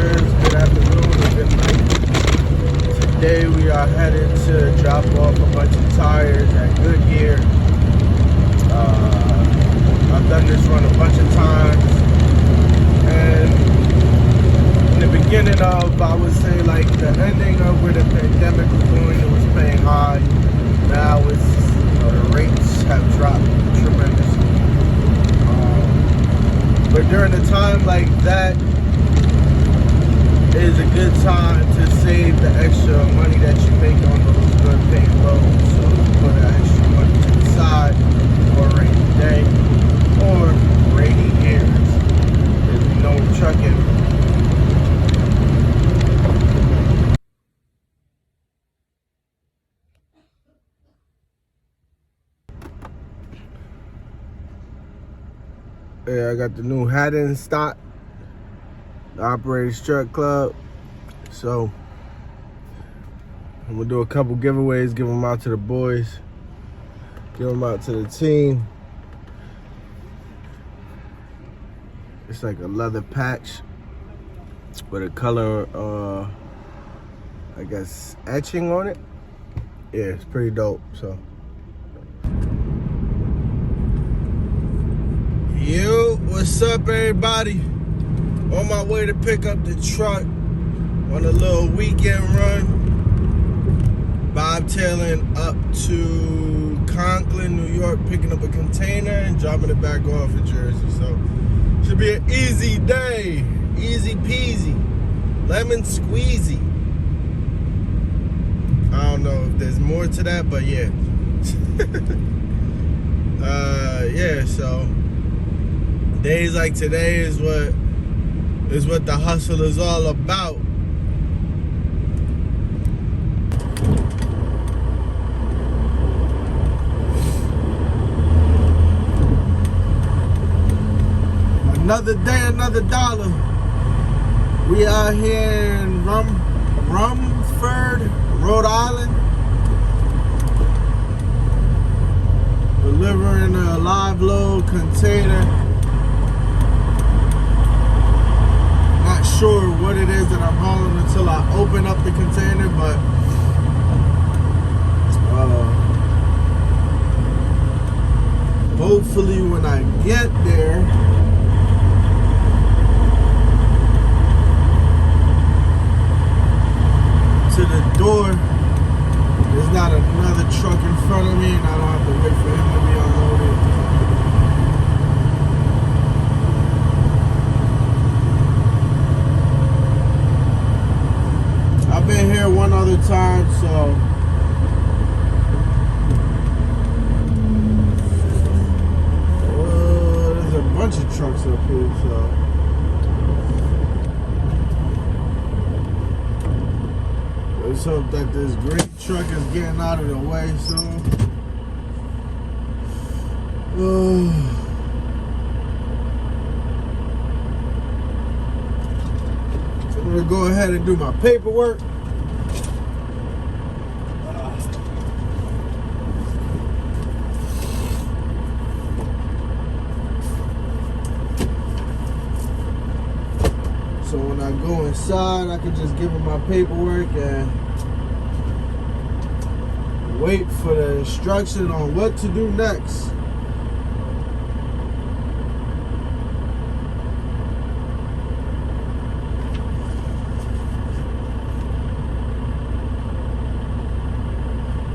workers, good afternoon or good night. Today we are headed to drop off a bunch of tires at Goodyear. I've done this run a bunch of times, and in the beginning of, I would say, like the ending of where the pandemic was going, it was paying high. Now it's, the rates have dropped tremendously. But during a time like that, it is a good time to save the extra money that you make on those good paying loans. So put that extra money to the side for a rainy day or rainy years. If you know trucking. Yeah, I got the new hat in stock. The Operators Truck Club. So I'm gonna do a couple giveaways, give them out to the boys, give them out to the team. It's like a leather patch with a color, I guess, etching on it. Yeah, it's pretty dope. So, yo, what's up, everybody? On my way to pick up the truck on a little weekend run, bobtailing up to Conklin, New York, picking up a container and dropping it back off in Jersey. So should be an easy day, easy peasy, lemon squeezy. I don't know if there's more to that, but yeah. Yeah, so days like today is what the hustle is all about. Another day, another dollar. We are here in Rumford, Rhode Island, delivering a live load container. Not sure what it is that I'm hauling until I open up the container, but hopefully when I get there, to the door, there's not another truck in front of me, and I don't have to wait for him to be unloaded. I've been here one other time, so there's a bunch of trucks up here, so let's hope that this great truck is getting out of the way soon. So I'm gonna go ahead and do my paperwork. So when I go inside, I can just give them my paperwork and wait for the instruction on what to do next.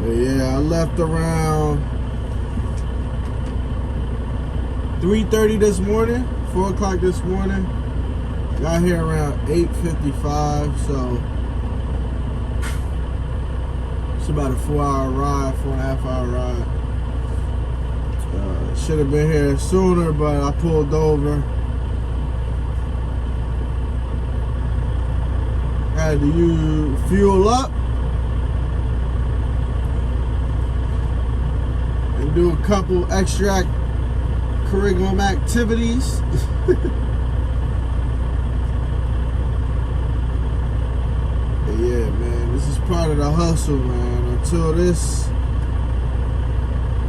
But yeah, I left around 3:30 this morning, 4 o'clock this morning. Got here around 8:55, so it's about a 4-hour ride, 4.5-hour ride. Should have been here sooner, but I pulled over. Had to use fuel up and do a couple extracurricular activities. Yeah, man, this is part of the hustle, man. Until this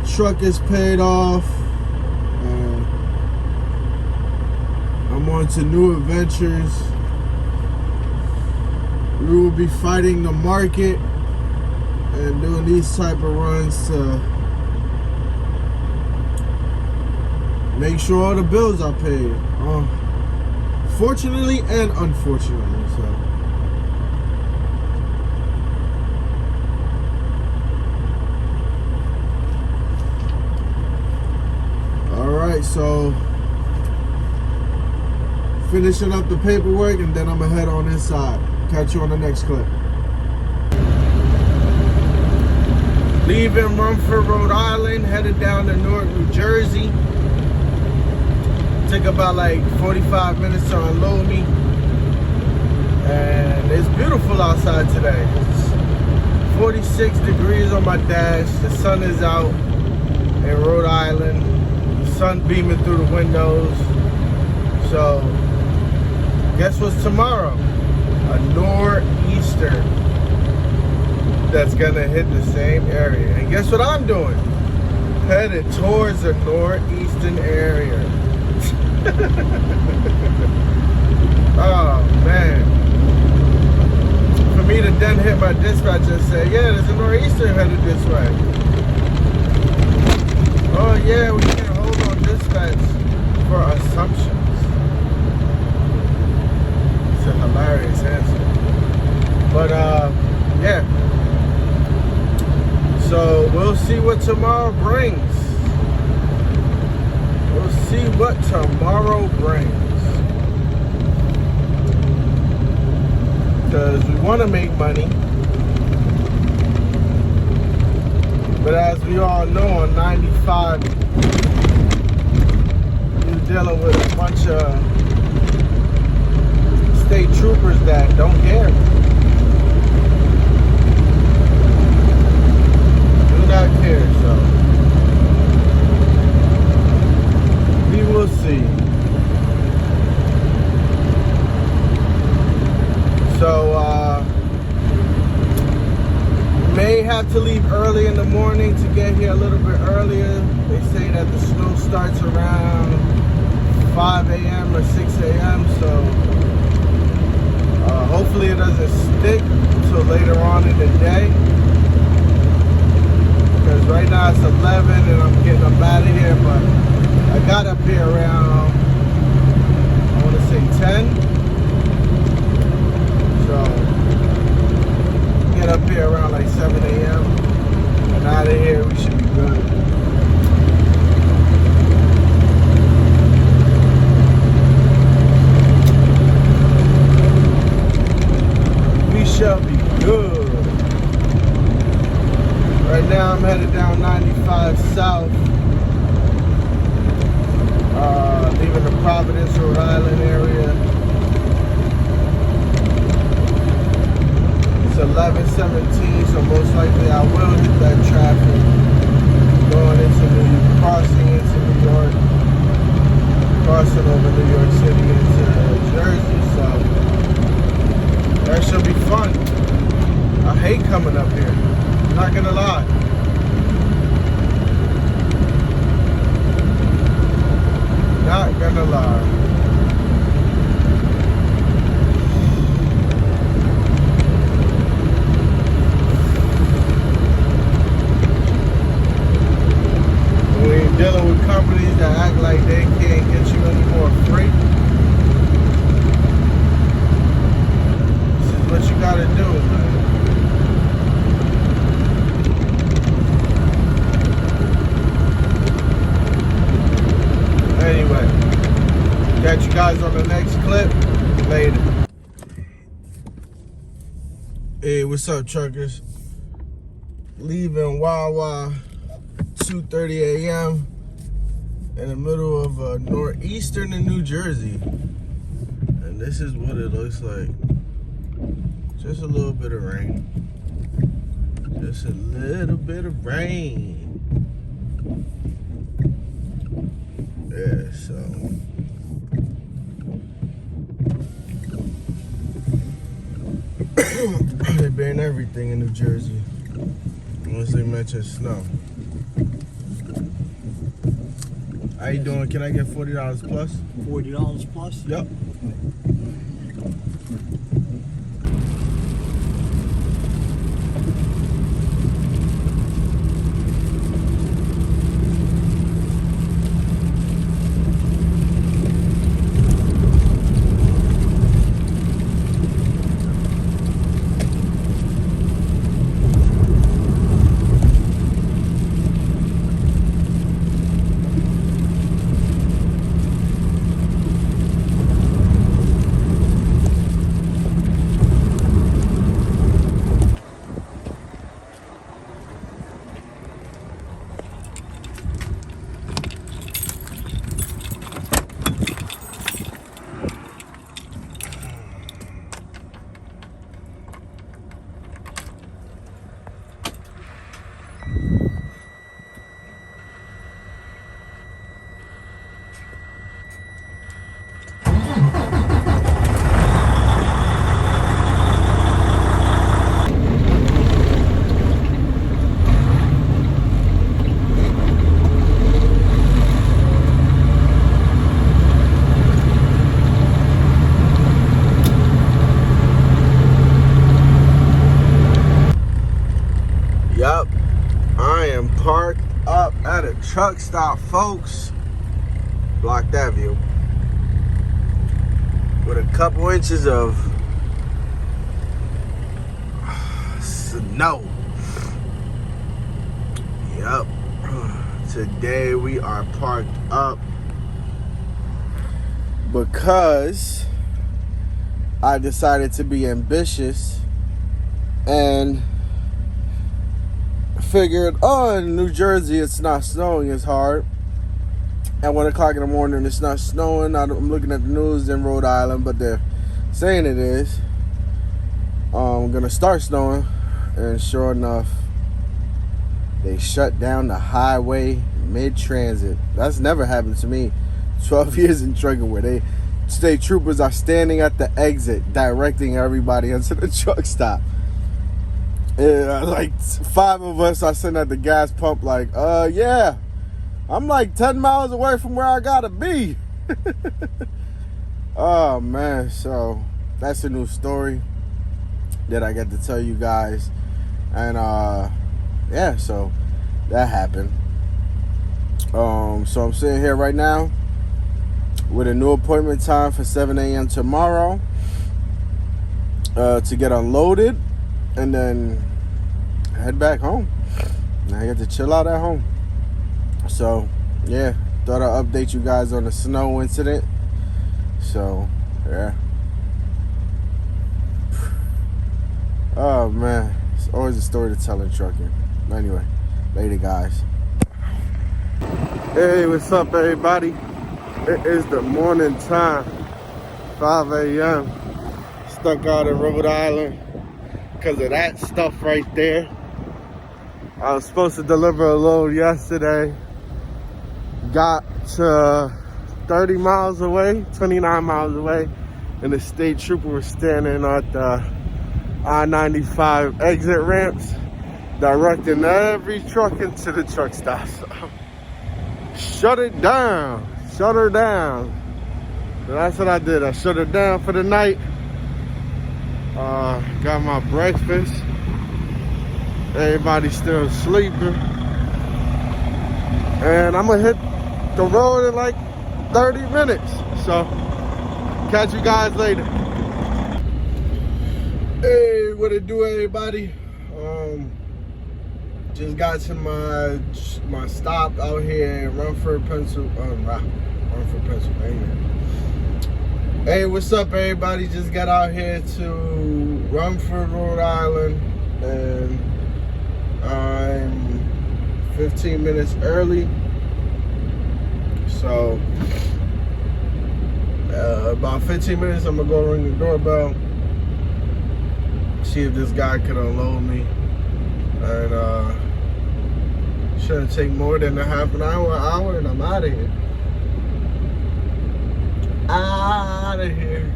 truck is paid off, I'm on to new adventures. we will be fighting the market and doing these type of runs to make sure all the bills are paid. Fortunately and unfortunately, so. Alright, so finishing up the paperwork and then I'm gonna head on inside. Catch you on the next clip. Leaving Rumford, Rhode Island, headed down to Newark, New Jersey. Took about like 45 minutes to unload me. And it's beautiful outside today. It's 46 degrees on my dash. The sun is out in Rhode Island. The sun beaming through the windows. So, guess what's tomorrow? A nor'easter that's gonna hit the same area. And guess what I'm doing? Headed towards the northeastern area. Oh man. For me to then hit my dispatch and say, yeah, there's a nor'easter headed this way. Oh yeah, we can't hold on dispatch for assumptions. It's a hilarious answer. But yeah. So we'll see what tomorrow brings. We'll see what tomorrow brings. Because we want to make money. But as we all know, on 95, you're dealing with a bunch of state troopers that don't care. Do not care, so. We will see. So, may have to leave early in the morning to get here a little bit earlier. They say that the snow starts around 5 a.m. or 6 a.m. So, hopefully it doesn't stick until later on in the day. Because right now it's 11 and I'm getting up out of here, but I got up here around, I want to say 10. So, get up here around like 7 a.m. and out of here, we should be good. We shall be good. Right now, I'm headed down 95 South. Leaving the Providence, Rhode Island area. It's 11:17, so most likely I will hit that traffic going into crossing into New York, crossing over New York City into Jersey. So that should be fun. I hate coming up here. Not gonna lie. Not gonna lie. When you're dealing with companies that act like they can't get you any more freight, this is what you gotta do, man. Anyway, catch you guys on the next clip. Later. Hey, what's up, truckers? Leaving Wawa 2:30 a.m. in the middle of nor'eastern in New Jersey. And this is what it looks like. Just a little bit of rain. Just a little bit of rain. Yeah, so they ban everything in New Jersey unless they mention snow. How you doing? Can I get $40 plus? $40 plus? Yep. truck stop, folks. Block that view. With a couple inches of snow. Yep. Today we are parked up because I decided to be ambitious and figured, oh, in New Jersey it's not snowing as hard. At 1 o'clock in the morning it's not snowing. I'm looking at the news in Rhode Island, but they're saying it is. Gonna start snowing, and sure enough, they shut down the highway mid-transit. That's never happened to me. 12 years in trucking, where they state troopers are standing at the exit directing everybody into the truck stop. Like 5 of us are sitting at the gas pump like, yeah, I'm like 10 miles away from where I gotta be. Oh man, so that's a new story that I get to tell you guys. And yeah, so that happened. So I'm sitting here right now with a new appointment time for 7 a.m. tomorrow to get unloaded and then head back home. And I get to chill out at home. So yeah, thought I'd update you guys on the snow incident. So yeah. Oh man, it's always a story to tell in trucking. Anyway, later guys. Hey, what's up everybody? It is the morning time, 5 a.m. Stuck out in Rhode Island because of that stuff right there. I was supposed to deliver a load yesterday. Got to 30 miles away, 29 miles away, and the state trooper was standing at the I-95 exit ramps, directing every truck into the truck stop. So, shut it down. Shut her down. So that's what I did. I shut her down for the night. Got my breakfast. Everybody's still sleeping. And I'm gonna hit the road in like 30 minutes. So catch you guys later. Hey, what it do everybody? Just got to my stop out here in Rumford, Pennsylvania. Hey, what's up everybody? Just got out here to Rumford, Rhode Island, and I'm 15 minutes early. So about 15 minutes I'm gonna go ring the doorbell, see if this guy could unload me. And shouldn't take more than a half an hour, and I'm out of here. Out of here.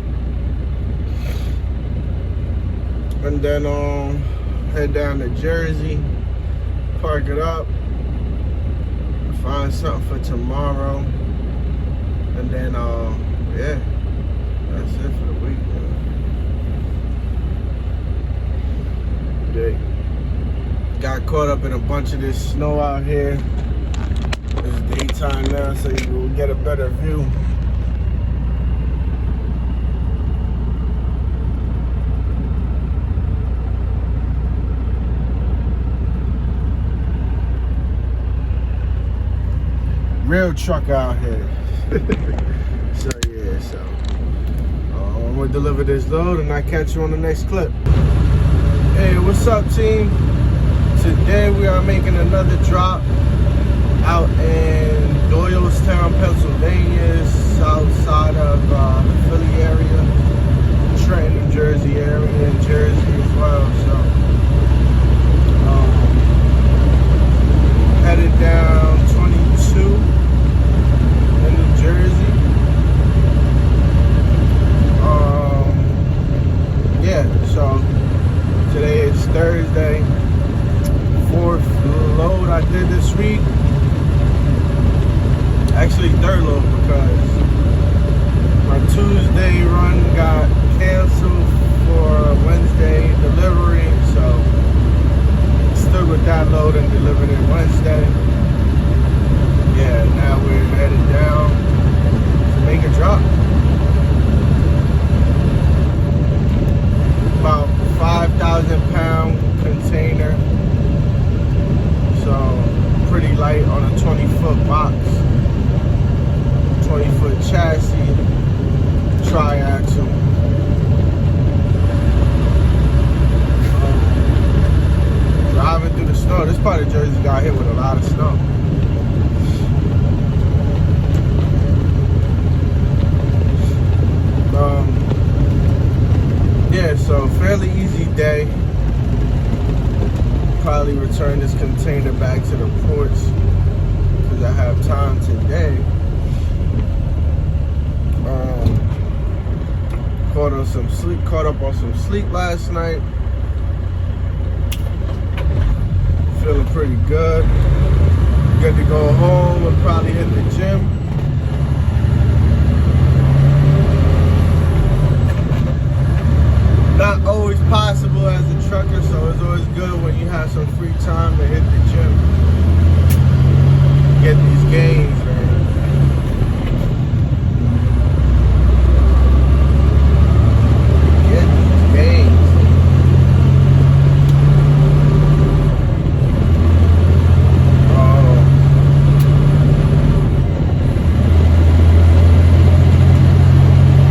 And then head down to Jersey, park it up, find something for tomorrow, and then yeah, that's it for the weekend. Yeah. Got caught up in a bunch of this snow out here. It's daytime now, so you will get a better view. Real truck out here. So yeah, I'm gonna deliver this load and I'll catch you on the next clip. Hey, what's up team? Today we are making another drop out in Doylestown, Pennsylvania, south side of the Philly area, Trenton, New Jersey area, and Jersey as well. So headed down 22 in New Jersey. Yeah, so today is Thursday. 4th load I did this week. Actually 3rd load, because my 2 tri-axle. Driving through the snow. This part of Jersey got hit with a lot of snow. Yeah, so fairly easy day. Probably return this container back to the ports because I have time today. Caught up on some sleep last night. Feeling pretty good. Good to go home and probably hit the gym. Not always possible as a trucker, so it's always good when you have some free time to hit the gym. Get these gains, man. Get these gains.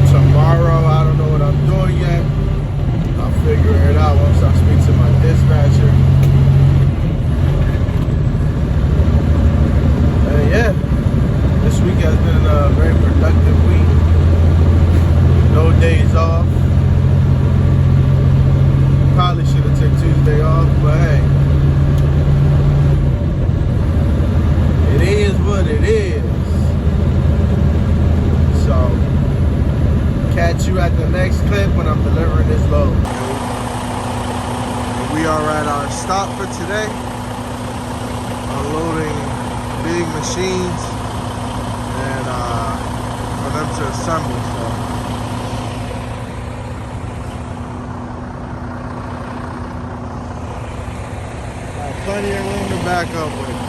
Tomorrow, I don't know what I'm doing yet. I'll figure it out once I speak to my dispatcher. And yeah, this week has been a very productive week. No days off. Probably should have took Tuesday off, but hey. It is what it is. So, catch you at the next clip when I'm delivering this load. We are at our stop for today. Unloading big machines and for them to assemble. So got plenty of room to back up with.